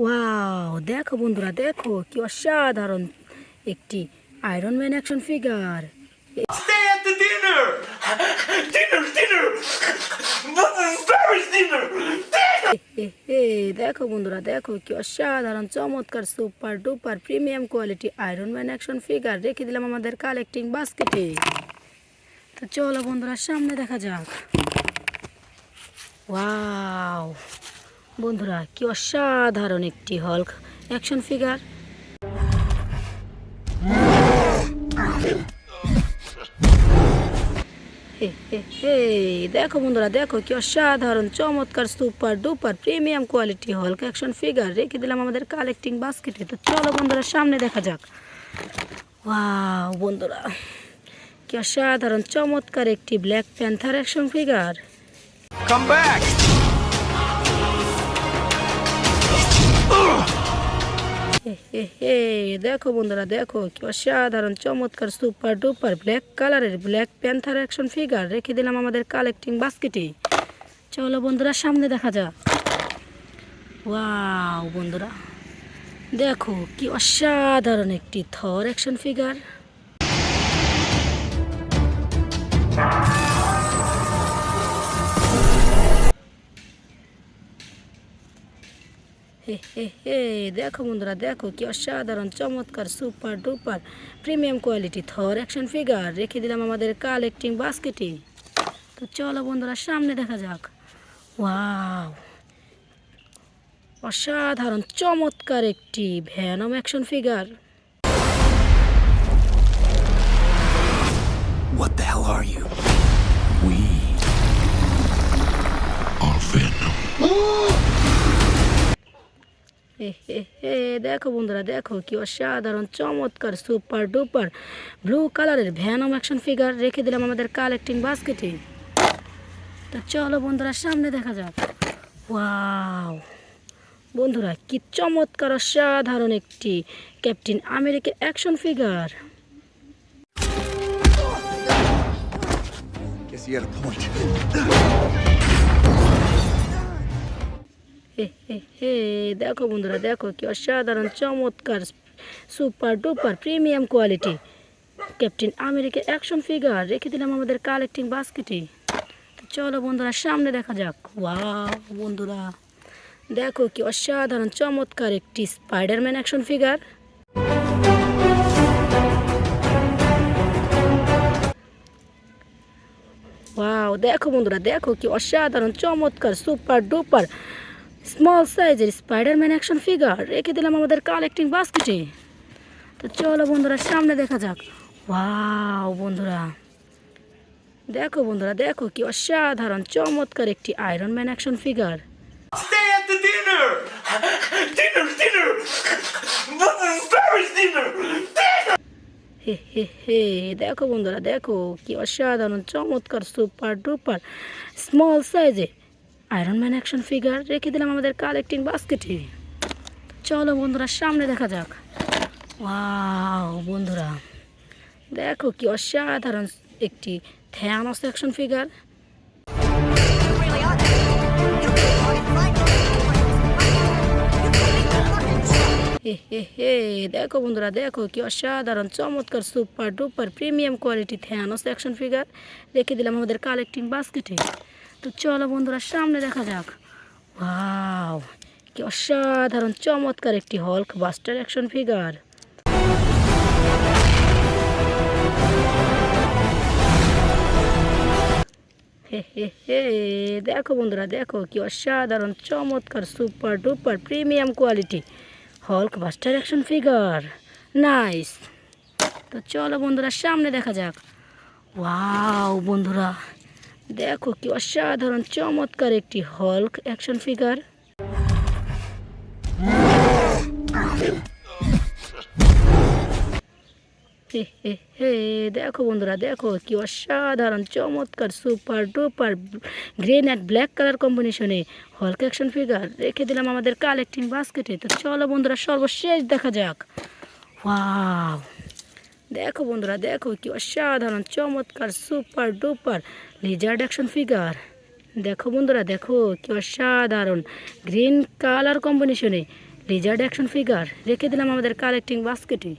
Wow, দেখো বন্ধুরা, দেখো কি অসাধারণ একটি iron man action figure. Stay at the dinner! Dinner! Paris dinner! দেখো বন্ধুরা, দেখো কি অসাধারণ চমৎকার super duper premium quality iron man action figure রেখে দিলাম আমাদের কালেক্টিং বাস্কেটে। তো চলো বন্ধুরা, সামনে দেখা যাক। ওয়াও বন্ধুরা, কি অসাধারণ একটি হল্ক অ্যাকশন ফিগার। দেখো বন্ধুরা, দেখো কি অসাধারণ চমৎকার super duper premium quality Hulk action figure রেখে দিলাম আমাদের কালেক্টিং বাস্কেটে। তো চলো বন্ধুরা, সামনে দেখা যাক। ওয়াও বন্ধুরা, কি অসাধারণ চমৎকার একটি black panther action figure. Come back! দেখো বন্ধুরা, দেখো কি অসাধারণ চমৎকার সুপার ডুপার ব্ল্যাক কালারের ব্ল্যাক প্যান্থার অ্যাকশন ফিগার রেখে দিলাম আমাদের কালেক্টিং বাস্কেটে। চলো বন্ধুরা, সামনে দেখা যাক। ওয়াও বন্ধুরা, দেখো কি অসাধারণ একটি থর অ্যাকশন ফিগার। দেখো বন্ধুরা, দেখো কি অসাধারণ চমৎকার সুপার ডুপার প্রিমিয়াম কোয়ালিটি থর অ্যাকশন ফিগার রেখে দিলাম আমাদের কালেক্টিং বাস্কেটে। তো চলো বন্ধুরা, সামনে দেখা যাক। ওয়াও, অসাধারণ চমৎকার একটি Venom action figure. What the hell are you? We are Venom. দেখো বন্ধুরা, দেখো কি অসাধারণ চমৎকার সুপার ডুপার ব্লু কালারের ভ্যানম অ্যাকশন ফিগার রেখে দিলাম আমাদের কালেক্টিং বাস্কেটে। তো চলো বন্ধুরা, সামনে দেখা যাক। ওয়াও বন্ধুরা, কি চমৎকার অসাধারণ একটি captain America action figure. Guess you had a point. দেখো বন্ধুরা, দেখো কি অসাধারণ চমৎকার super duper premium quality captain America action figure রেখে দিলাম আমাদের কালেক্টিং বাস্কেটে। তো চলো বন্ধুরা, সামনে দেখা যাক। ওয়াও বন্ধুরা, দেখো কি অসাধারণ চমৎকার একটি স্পাইডারম্যান অ্যাকশন ফিগার। ওয়াও, দেখো বন্ধুরা, দেখো কি অসাধারণ চমৎকার সুপার ডুপার স্মল সাইজের স্পাইডারম্যান অ্যাকশন ফিগার রেখে দিলাম আমাদের কালেক্টিং বাস্কেটে। তো চলো বন্ধুরা, সামনে দেখা যাক। ওয়াও বন্ধুরা, দেখো বন্ধুরা, দেখো কি অসাধারণ চমৎকার একটি iron man action figure. Stay at the dinner! Dinner! Paris dinner! দেখো বন্ধুরা, দেখো কি অসাধারণ চমৎকার সুপার ডুপার স্মল সাইজে আয়রন ম্যান অ্যাকশন ফিগার রেখে দিলাম আমাদের কালেক্টিং বাস্কেটে। চলো বন্ধুরা, সামনে দেখা যাক। ওয়াও বন্ধুরা, দেখো কি অসাধারণ একটি থ্যানোস অ্যাকশন ফিগার। দেখো বন্ধুরা, দেখো কি অসাধারণ চমৎকার super duper premium quality Thanos action figure রেখে দিলাম আমাদের কালেক্টিং বাস্কেটে। তো চলো বন্ধুরা, সামনে দেখা যাক। ওয়াও, কি অসাধারণ চমৎকার একটি হল্ক বাস্টার অ্যাকশন ফিগার। দেখো বন্ধুরা, দেখো কি অসাধারণ চমৎকার super duper premium quality Hulkbuster action figure. Nice. তো চলো বন্ধুরা, সামনে দেখা যাক। ওয়াও বন্ধুরা, দেখো কি অসাধারণ চমৎকার একটি হল্ক অ্যাকশন ফিগার। দেখো বন্ধুরা, দেখো কি অসাধারণ চমৎকার super duper green and black colour কম্বিনেশনে হল্ক অ্যাকশন ফিগার রেখে দিলাম আমাদের কালেক্টিং বাস্কেটে। তো চলো বন্ধুরা, সর্বশেষ দেখা যাক। ওয়াও, দেখো বন্ধুরা, দেখো কি অসাধারণ চমৎকার super duper Lizaad action figure. দেখো বন্ধুরা, দেখো কি অসাধারণ গ্রিন কালার কম্বিনেশনে লিজার্ড অ্যাকশন ফিগার রেখে দিলাম আমাদের কালেক্টিং বাস্কেটে।